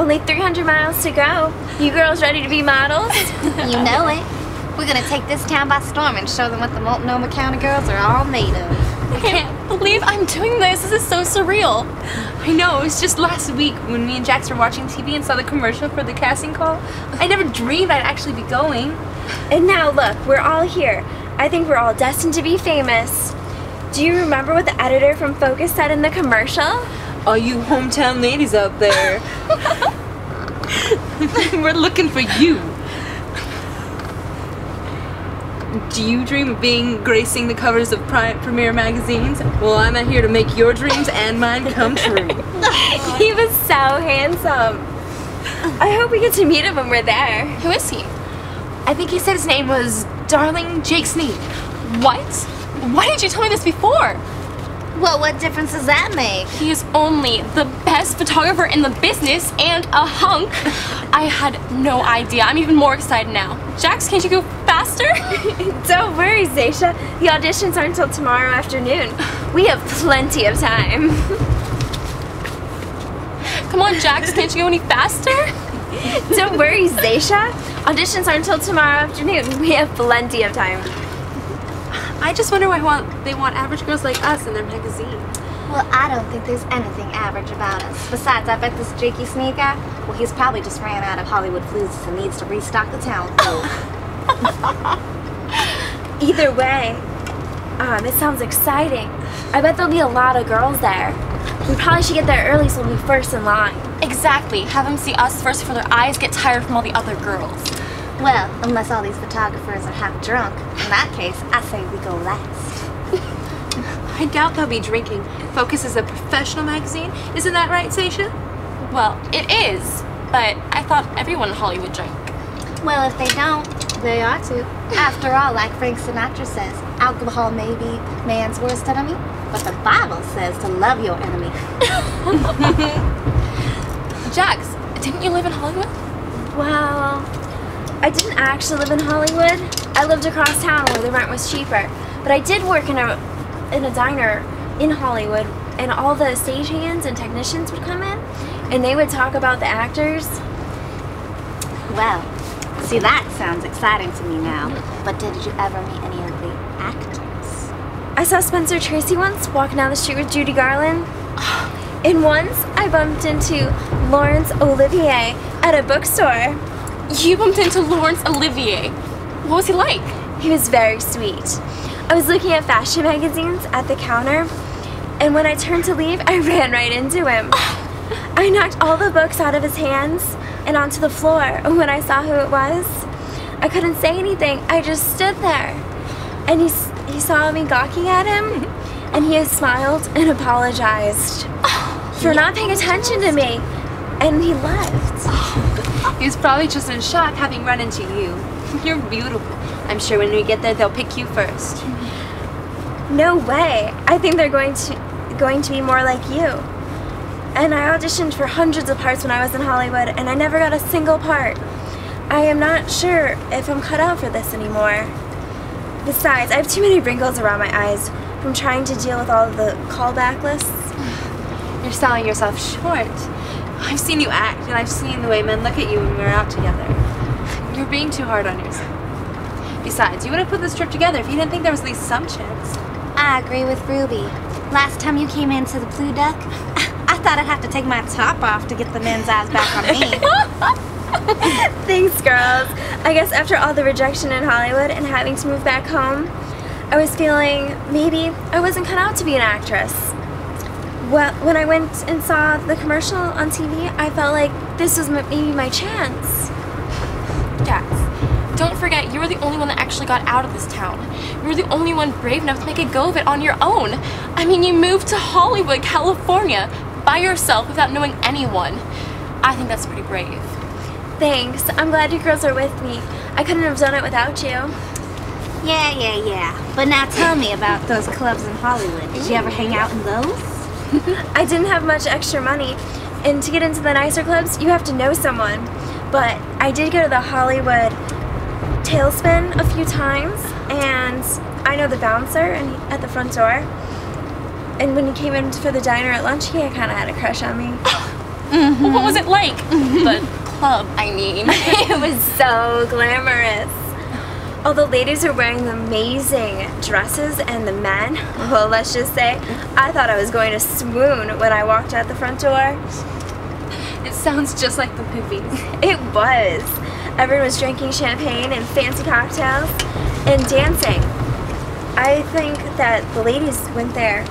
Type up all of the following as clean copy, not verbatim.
Only 300 miles to go. You girls ready to be models? You know it. We're gonna take this town by storm and show them what the Multnomah County girls are all made of. I can't believe I'm doing this. This is so surreal. I know, it was just last week when me and Jax were watching TV and saw the commercial for the casting call. I never dreamed I'd actually be going. And now look, we're all here. I think we're all destined to be famous. Do you remember what the editor from Focus said in the commercial? All you hometown ladies out there. We're looking for you. Do you dream of gracing the covers of premier magazines? Well, I'm out here to make your dreams and mine come true. He was so handsome. I hope we get to meet him when we're there. Who is he? I think he said his name was Darling Jake Sneak. What? Why didn't you tell me this before? Well, what difference does that make? He is only the best photographer in the business and a hunk. I had no idea. I'm even more excited now. Jax, can't you go faster? Don't worry, Zaysha. The auditions aren't until tomorrow afternoon. We have plenty of time. Come on, Jax, can't you go any faster? Don't worry, Zaysha. Auditions aren't until tomorrow afternoon. We have plenty of time. I just wonder why they want average girls like us in their magazine. Well, I don't think there's anything average about us. Besides, I bet this Jakey Sneak guy, well, he's probably just ran out of Hollywood floozies and needs to restock the talent pool. Either way, it sounds exciting. I bet there'll be a lot of girls there. We probably should get there early so we'll be first in line. Exactly. Have them see us first before their eyes get tired from all the other girls. Well, unless all these photographers are half drunk. In that case, I say we go last. I doubt they'll be drinking. Focus is a professional magazine. Isn't that right, Zaysha? Well, it is, but I thought everyone in Hollywood drank. Well, if they don't, they ought to. After all, like Frank Sinatra says, alcohol may be man's worst enemy, but the Bible says to love your enemy. Jax, didn't you live in Hollywood? Well, I didn't actually live in Hollywood. I lived across town where the rent was cheaper. But I did work in a diner in Hollywood, and all the stagehands and technicians would come in, and they would talk about the actors. Well, see, that sounds exciting to me now. But did you ever meet any of the actors? I saw Spencer Tracy once walking down the street with Judy Garland. And once I bumped into Laurence Olivier at a bookstore. You bumped into Laurence Olivier. What was he like? He was very sweet. I was looking at fashion magazines at the counter, and when I turned to leave, I ran right into him. I knocked all the books out of his hands and onto the floor, and when I saw who it was, I couldn't say anything. I just stood there. And he saw me gawking at him, and he smiled and apologized for not paying attention to me, and he left. He was probably just in shock having run into you. You're beautiful. I'm sure when we get there, they'll pick you first. No way. I think they're going to be more like you. And I auditioned for hundreds of parts when I was in Hollywood, and I never got a single part. I am not sure if I'm cut out for this anymore. Besides, I have too many wrinkles around my eyes from trying to deal with all of the callback lists. You're selling yourself short. I've seen you act, and I've seen the way men look at you when we're out together. You're being too hard on yourself. Besides, you would have put this trip together if you didn't think there was at least some chance. I agree with Ruby. Last time you came into the Blue Duck, I thought I'd have to take my top off to get the men's eyes back on me. Thanks, girls. I guess after all the rejection in Hollywood and having to move back home, I was feeling maybe I wasn't cut out to be an actress. Well, when I went and saw the commercial on TV, I felt like this was maybe my chance. Jax, don't forget you were the only one that actually got out of this town. You were the only one brave enough to make a go of it on your own. I mean, you moved to Hollywood, California, by yourself without knowing anyone. I think that's pretty brave. Thanks. I'm glad you girls are with me. I couldn't have done it without you. Yeah. But now tell me about those clubs in Hollywood. Did you ever hang out in those? I didn't have much extra money, and to get into the nicer clubs, you have to know someone. But I did go to the Hollywood Tailspin a few times, and I know the bouncer at the front door. And when he came in for the diner at lunch, he kind of had a crush on me. Well, what was it like? The club, I mean. It was so glamorous. All the ladies were wearing amazing dresses, and the men, well, let's just say, I thought I was going to swoon when I walked out the front door. It sounds just like the movies. It was. Everyone was drinking champagne and fancy cocktails and dancing. I think that the ladies went there.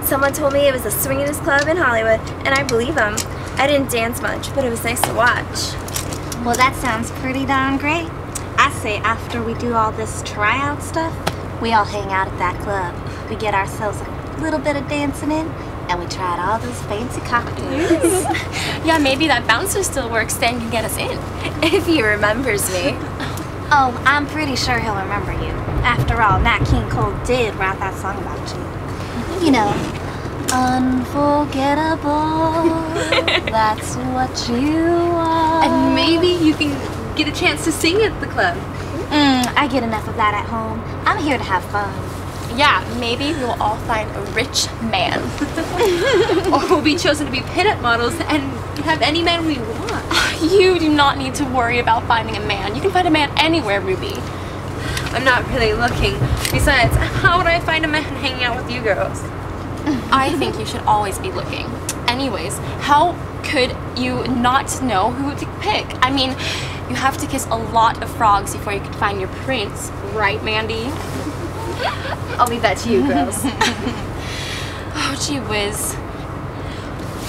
Someone told me it was the swingin'est club in Hollywood, and I believe them. I didn't dance much, but it was nice to watch. Well, that sounds pretty darn great. I say after we do all this tryout stuff, we all hang out at that club. We get ourselves a little bit of dancing in, and we try out all those fancy cocktails. Yeah, maybe that bouncer still works, then can get us in. If he remembers me. Oh, I'm pretty sure he'll remember you. After all, Nat King Cole did write that song about you. You know, unforgettable, that's what you are. And maybe you can get a chance to sing at the club. I get enough of that at home. I'm here to have fun. Yeah, maybe we will all find a rich man. Or we'll be chosen to be pinup models and have any man we want. You do not need to worry about finding a man. You can find a man anywhere, Ruby. I'm not really looking. Besides, how would I find a man hanging out with you girls? I think you should always be looking. Anyways, how could you not know who to pick? I mean, you have to kiss a lot of frogs before you can find your prince, right, Mandy? I'll leave that to you girls. Oh, gee whiz.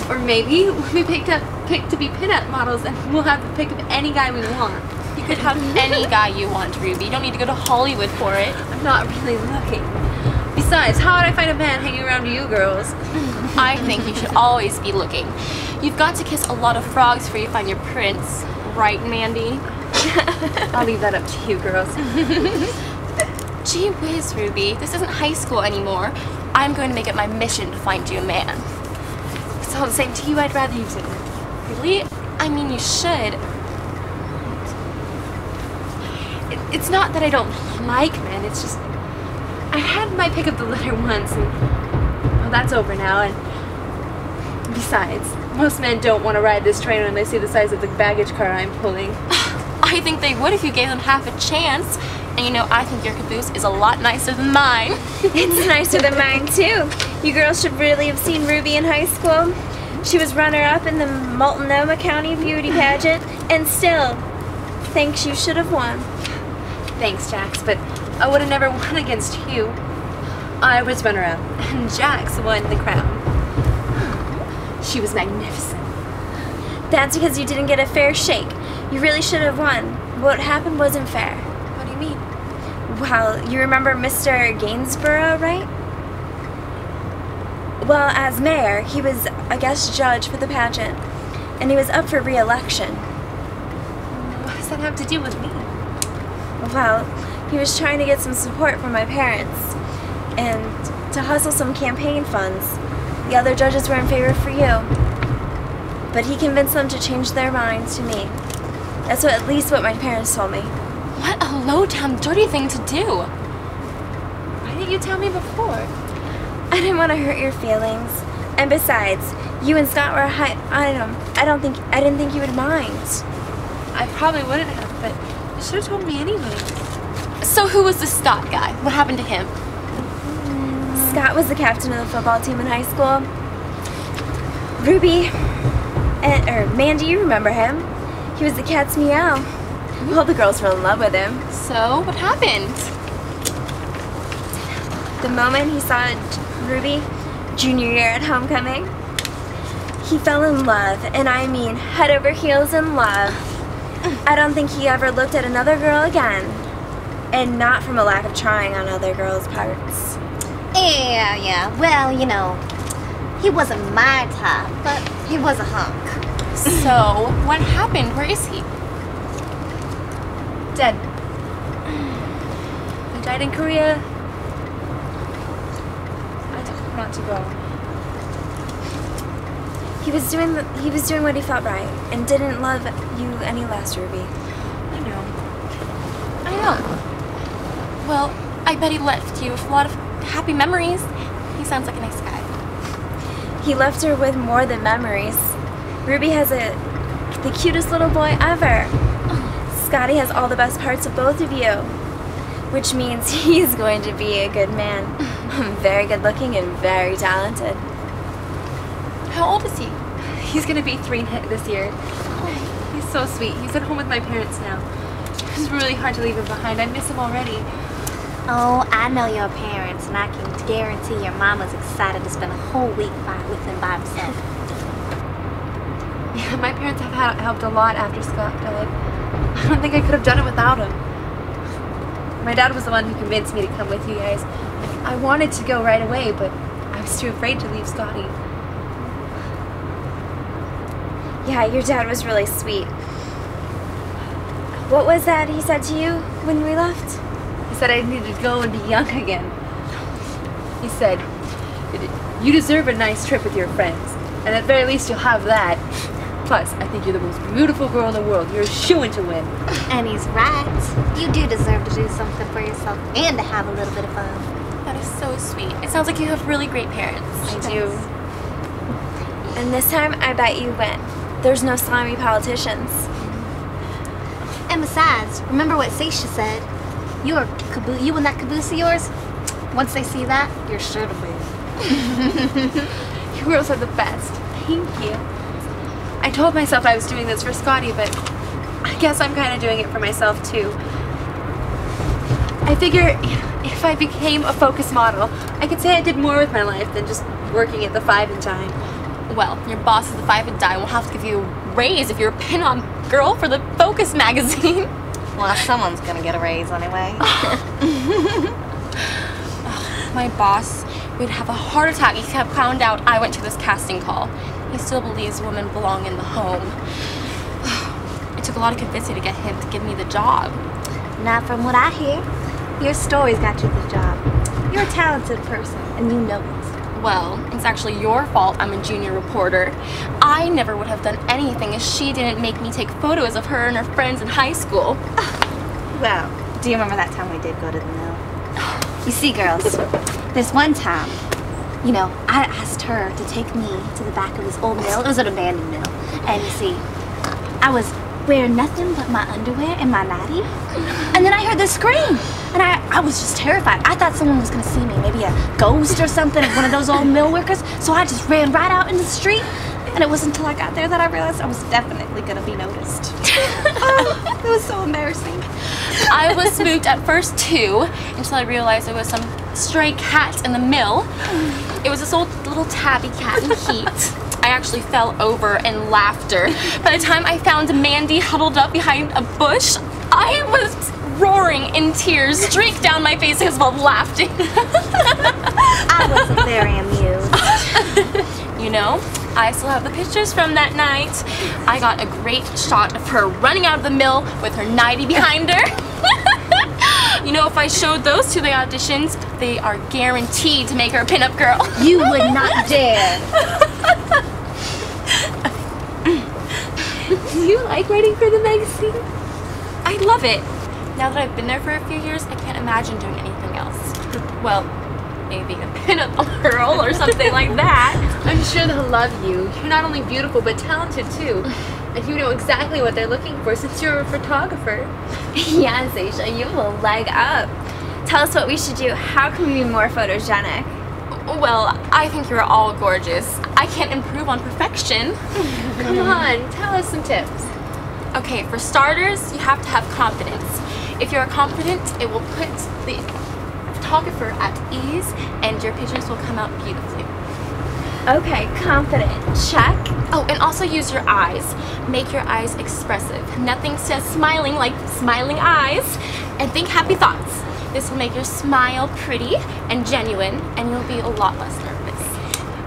Or maybe we picked to be pinup models and we'll have the pick of any guy we want. You could have any guy you want, Ruby. You don't need to go to Hollywood for it. I'm not really looking. Besides, how would I find a man hanging around you girls? I think you should always be looking. You've got to kiss a lot of frogs before you find your prince. Right, Mandy? I'll leave that up to you girls. Gee whiz, Ruby. This isn't high school anymore. I'm going to make it my mission to find you a man. If it's all the same to you, I'd rather you didn't. Really? I mean, you should. It's not that I don't like men, it's just I had my pick of the litter once and well, that's over now. And besides, most men don't want to ride this train when they see the size of the baggage car I'm pulling. I think they would if you gave them half a chance. And you know, I think your caboose is a lot nicer than mine. It's nicer than mine, too. You girls should really have seen Ruby in high school. She was runner-up in the Multnomah County Beauty Pageant, and still thinks you should have won. Thanks, Jax, but I would have never won against you. I was runner-up, and Jax won the crown. She was magnificent. That's because you didn't get a fair shake. You really should have won. What happened wasn't fair. What do you mean? Well, you remember Mr. Gainsborough, right? Well, as mayor, he was a guest judge for the pageant, and he was up for re-election. What does that have to do with me? Well, he was trying to get some support from my parents and to hustle some campaign funds. The other judges were in favor for you, but he convinced them to change their minds to me. That's at least what my parents told me. What a low-down, dirty thing to do. Why didn't you tell me before? I didn't want to hurt your feelings, and besides, you and Scott were a high item. I didn't think you would mind. I probably wouldn't have, but you should have told me anyway. So who was the Scott guy? What happened to him? Scott was the captain of the football team in high school. Ruby, or Mandy, you remember him? He was the cat's meow. All the girls fell in love with him. So, what happened? The moment he saw Ruby, junior year at homecoming, he fell in love, and I mean head over heels in love. I don't think he ever looked at another girl again, and not from a lack of trying on other girls' parts. Yeah, well, you know, he wasn't my type, but he was a hunk. So, what happened? Where is he? Dead. He died in Korea. I told him not to go. He was doing what he felt right, and didn't love you any less, Ruby. I know. I know. Well, I bet he left you with a lot of happy memories. He sounds like a nice guy. He left her with more than memories. Ruby has the cutest little boy ever. Scotty has all the best parts of both of you, which means he's going to be a good man. Very good looking and very talented. How old is he? He's gonna be 3 this year. He's so sweet. He's at home with my parents now. It's really hard to leave him behind. I miss him already. Oh, I know your parents, and I can guarantee your mama's excited to spend a whole week with him by himself. Yeah, my parents have helped a lot after Scott died. I don't think I could have done it without him. My dad was the one who convinced me to come with you guys. I wanted to go right away, but I was too afraid to leave Scotty. Yeah, your dad was really sweet. What was that he said to you when we left? He said I needed to go and be young again. He said, you deserve a nice trip with your friends, and at the very least you'll have that. Plus, I think you're the most beautiful girl in the world. You're a shoo-in to win. And he's right. You do deserve to do something for yourself and to have a little bit of fun. That is so sweet. It sounds like you have really great parents. I do. And this time, I bet you win. There's no slimy politicians. And besides, remember what Seisha said? You and that caboose of yours, once they see that, you're sure to win. You girls are the best. Thank you. I told myself I was doing this for Scotty, but I guess I'm kind of doing it for myself too. I figure if I became a focus model, I could say I did more with my life than just working at the Five and Dime. Well, your boss is the Five and Dime will have to give you a raise if you're a pin-on girl for the Focus magazine. Well, someone's gonna get a raise anyway. My boss would have a heart attack if he found out I went to this casting call. He still believes women belong in the home. It took a lot of convincing to get him to give me the job. Not from what I hear. Your story's got you the job. You're a talented person, and you know it. Well, it's actually your fault I'm a junior reporter. I never would have done anything if she didn't make me take photos of her and her friends in high school. Well, do you remember that time we did go to the mill? You see, girls, this one time, you know, I asked her to take me to the back of this old mill. It was an abandoned mill. And you see, I was wearing nothing but my underwear and my nightie. And then I heard this scream. And I was just terrified. I thought someone was going to see me, maybe a ghost or something, one of those old mill workers. So I just ran right out in the street. And it wasn't until I got there that I realized I was definitely going to be noticed. Oh, it was so embarrassing. I was spooked at first too, until I realized it was some stray cat in the mill. It was this old little tabby cat in heat. I actually fell over in laughter. By the time I found Mandy huddled up behind a bush, I was roaring in tears streaked down my face because of laughing. I wasn't very amused. You know, I still have the pictures from that night. I got a great shot of her running out of the mill with her nightie behind her. You know, if I showed those to the auditions, they are guaranteed to make her a pinup girl. You would not dare. Do you like writing for the magazine? I love it. Now that I've been there for a few years, I can't imagine doing anything else. Well, maybe being a pinup girl or something like that. I'm sure they'll love you. You're not only beautiful, but talented too. And you know exactly what they're looking for since you're a photographer. Yeah, Seisha, you have a leg up. Tell us what we should do. How can we be more photogenic? Well, I think you're all gorgeous. I can't improve on perfection. Come on, tell us some tips. Okay, for starters, you have to have confidence. If you're confident, it will put the photographer at ease and your pictures will come out beautifully. Okay, confident. Check. Oh, and also use your eyes. Make your eyes expressive. Nothing says smiling like smiling eyes. And think happy thoughts. This will make your smile pretty and genuine, and you'll be a lot less nervous.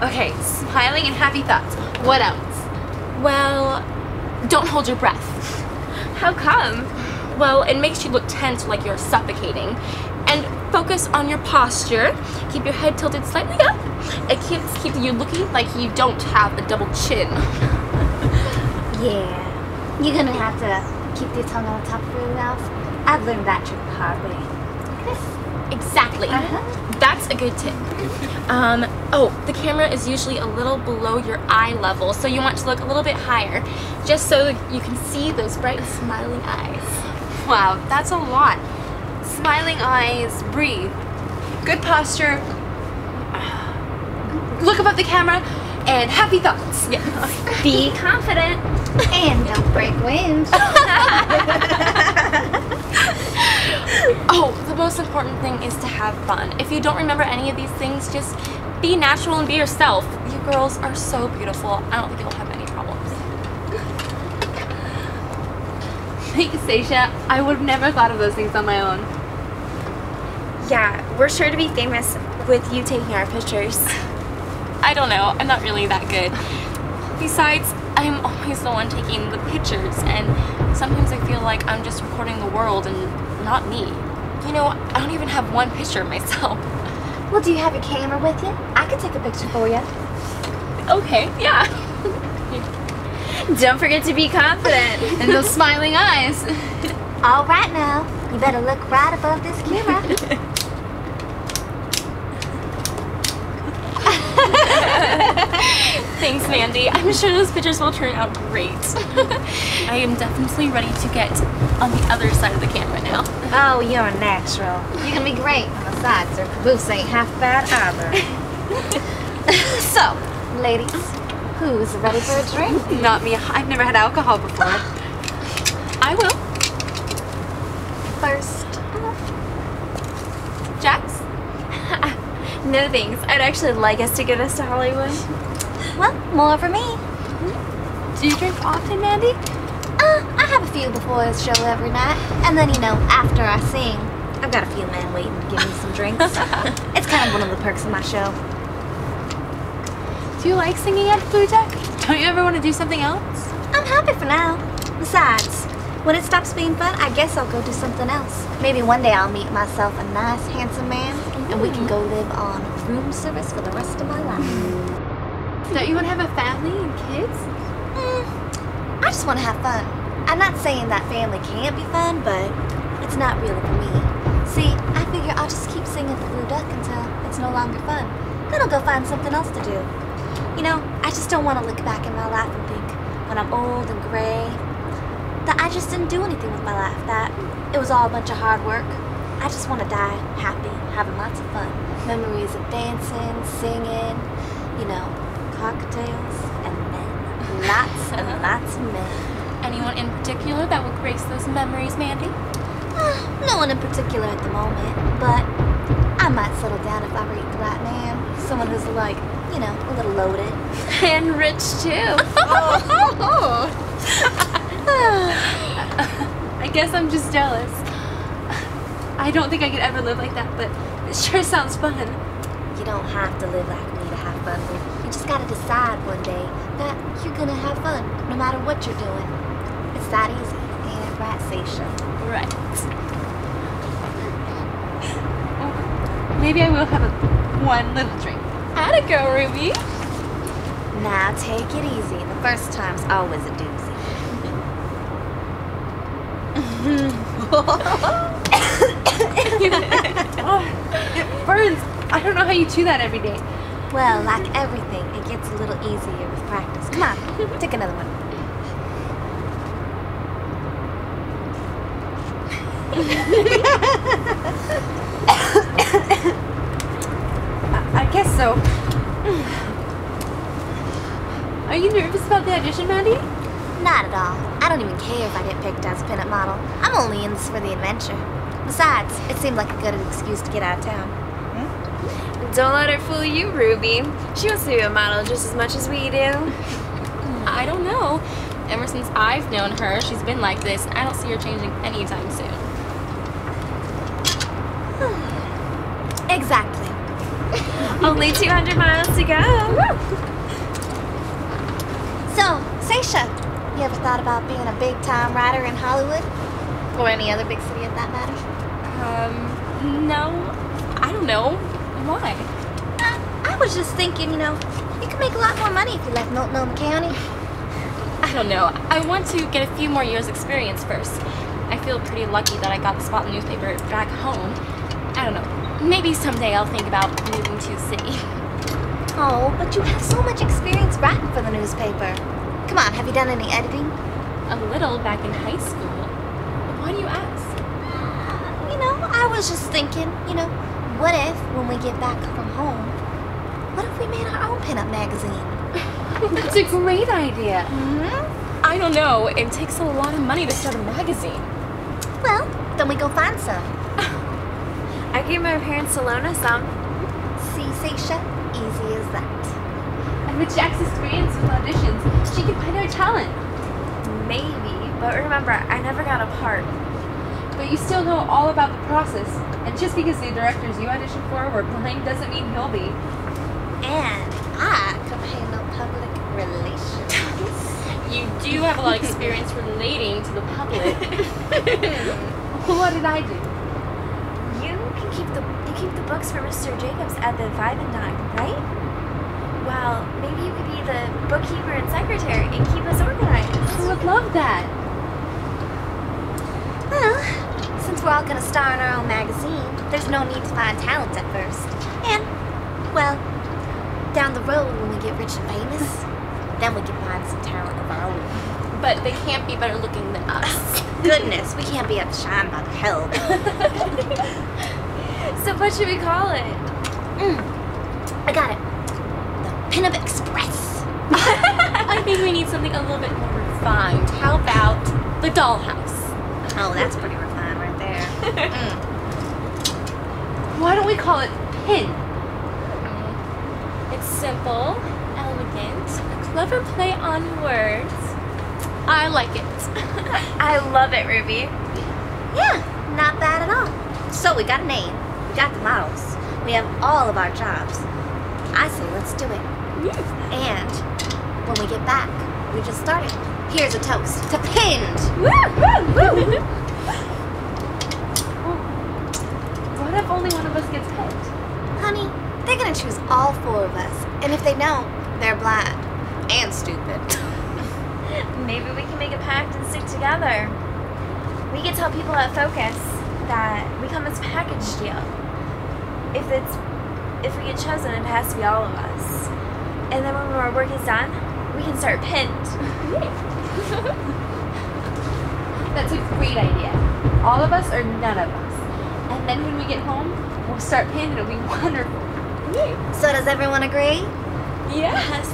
Okay, smiling and happy thoughts. What else? Well, don't hold your breath. How come? Well, it makes you look tense like you're suffocating. And focus on your posture. Keep your head tilted slightly up. It keeps you looking like you don't have a double chin. Yeah. You're gonna have to keep your tongue on the top of your mouth. I've learned that trick the hard way. Like this. Exactly. Uh-huh. That's That's a good tip. Oh, the camera is usually a little below your eye level, so you want to look a little bit higher, just so you can see those bright, smiling eyes. Wow, that's a lot. Smiling eyes, breathe. Good posture. Look above the camera and happy thoughts. Yes. Be confident. And don't break wind. Oh, the most important thing is to have fun. If you don't remember any of these things, just be natural and be yourself. You girls are so beautiful. I don't think you'll have any problems. Thanks, Seisha. I would have never thought of those things on my own. Yeah, we're sure to be famous with you taking our pictures. I don't know. I'm not really that good. Besides, I'm always the one taking the pictures, and sometimes I feel like I'm just recording the world and not me. You know, I don't even have one picture of myself. Well, do you have your camera with you? I could take a picture for you. Okay, yeah. Don't forget to be confident. And those smiling eyes. All right now, you better look right above this camera. Thanks, Mandy. I'm sure those pictures will turn out great. I am definitely ready to get on the other side of the camera now. Oh, you're natural. You're gonna be great. And besides, your caboose ain't half bad either. So, ladies, who's ready for a drink? Not me. I've never had alcohol before. I will. First. Jax? No thanks. I'd actually like us to get us to Hollywood. Well, more for me. Do you drink often, Mandy? I have a few before the show every night. And then, you know, after I sing, I've got a few men waiting to give me some drinks. It's kind of one of the perks of my show. Do you like singing at Blue Deck? Don't you ever want to do something else? I'm happy for now. Besides, when it stops being fun, I guess I'll go do something else. Maybe one day I'll meet myself a nice, handsome man, and we can go live on room service for the rest of my life. Don't you want to have a family and kids? I just want to have fun. I'm not saying that family can't be fun, but it's not really for me. See, I figure I'll just keep singing the Blue Duck until it's no longer fun. Then I'll go find something else to do. You know, I just don't want to look back in my life and think, when I'm old and gray, that I just didn't do anything with my life, that it was all a bunch of hard work. I just want to die happy, having lots of fun. Memories of dancing, singing, you know, cocktails, and men. Lots and lots of men. Anyone in particular that would grace those memories, Mandy? No one in particular at the moment, but I might settle down if I meet the right man. Someone who's like, you know, a little loaded. And rich too. I guess I'm just jealous. I don't think I could ever live like that, but it sure sounds fun. You don't have to live like me to have fun. You just gotta decide one day that you're gonna have fun, no matter what you're doing. It's that easy, ain't it right, Seisha? Right. Maybe I will have one little drink. Atta go, Ruby. Now take it easy. The first time's always a doozy. Oh, it burns. I don't know how you chew that every day. Well, like everything, it gets a little easier with practice. Come on, take another one. I guess so. Are you nervous about the audition, Mandy? Not at all. I don't even care if I get picked as a pinup model. I'm only in this for the adventure. Besides, it seemed like a good excuse to get out of town. Don't let her fool you, Ruby. She wants to be a model just as much as we do. I don't know. Ever since I've known her, she's been like this. I don't see her changing anytime soon. Exactly. Only 200 miles to go. So, Seisha, you ever thought about being a big-time writer in Hollywood? Or any other big city of that matter? No. I don't know. Why? I was just thinking, you know, you could make a lot more money if you left Multnomah County. I don't know. I want to get a few more years experience first. I feel pretty lucky that I got the spot in the newspaper back home. I don't know. Maybe someday I'll think about moving to the city. Oh, but you have so much experience writing for the newspaper. Come on, have you done any editing? A little back in high school. Why do you ask? You know, I was just thinking, what if, when we get back from home, what if we made our own pinup magazine? That's a great idea. Mm-hmm. I don't know. It takes a lot of money to start a magazine. Well, then we go find some. I gave my parents Salona some. See, Seisha, easy as that. And with Jack's experience with auditions, she can find our talent. Maybe, but remember, I never got a part. But you still know all about the process. And just because the directors you auditioned for were blind doesn't mean he'll be. And I can handle public relations. You do have a lot of experience relating to the public. What did I do? You keep the books for Mr. Jacobs at the 5 and Dime, right? Well, maybe you could be the bookkeeper and secretary and keep us organized. I would love that. Well, since we're all going to star in our own magazine, there's no need to find talent at first. And, well, down the road when we get rich and famous, then we can find some talent of our own. But they can't be better looking than us. Goodness, we can't be outshined by the hell. So what should we call it? I got it. The Pinup Express. I think we need something a little bit more refined. How about the Dollhouse? Oh, that's pretty refined right there. Why don't we call it Pin? It's simple, elegant, a clever play on words. I like it. I love it, Ruby. Yeah, not bad at all. So we got a name, we got the models, we have all of our jobs. I say let's do it. And when we get back, we just started. Here's a toast to Pinned. What if only one of us gets picked? Honey, they're gonna choose all 4 of us. And if they don't, they're blind and stupid. Maybe we can make a pact and stick together. We could tell people at Focus that we come as a package deal. If we get chosen, it has to be all of us. And then when our work is done, we can start Pinned. That's a great idea. All of us or none of us. And then when we get home, we'll start Pin and it'll be wonderful. So does everyone agree? Yes.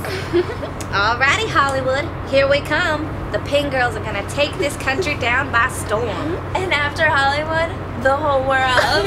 Alrighty, Hollywood, here we come. The Pin Girls are gonna take this country down by storm. And after Hollywood, the whole world.